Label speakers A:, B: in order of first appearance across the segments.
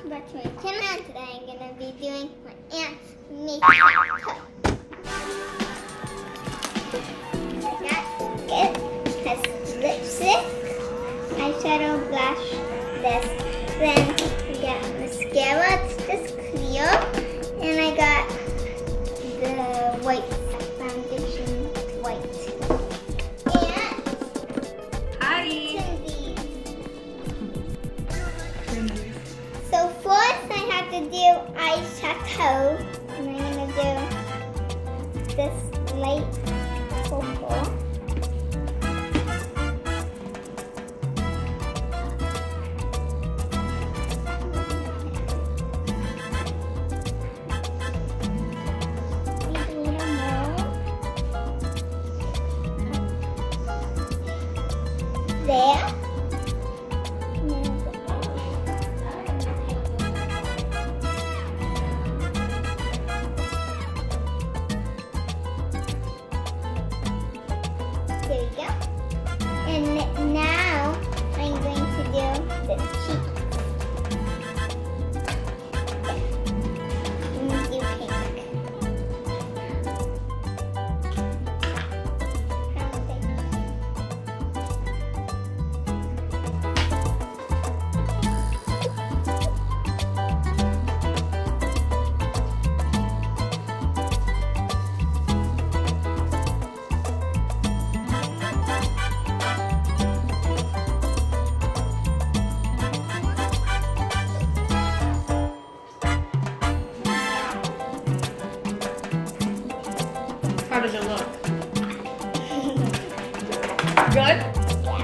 A: welcome back to my channel. Today I'm going to be doing my aunt's makeup. I got it. Has lipstick, eyeshadow, blush, this. Then I got mascara, it's just clear. And I got the white foundation, white. And
B: Hi.
A: So first I have to do eyeshadow, and I'm gonna do this light purple. Maybe a little more. There. There we go. And now I'm going to do the cheeks. I'm going to do pink.
B: How does it look? Good?
A: Yeah.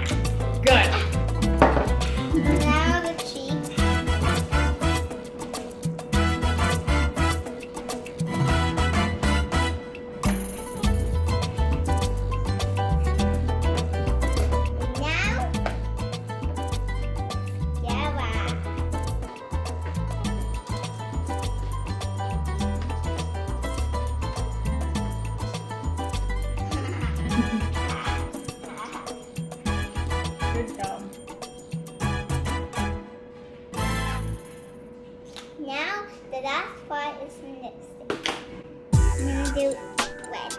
B: Good.
A: Now the cheeks. Now, mascara.
B: Good job.
A: Now, the last part is lipstick. I'm gonna do red.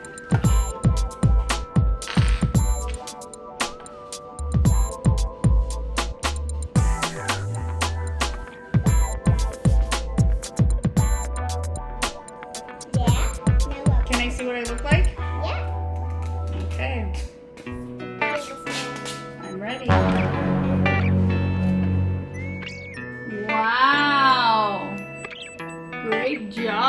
A: Yeah, now what?
B: Can I see what I look like?
A: Yeah.
B: Okay.
A: Let's do this now.
B: I'm ready. Wow. Great job.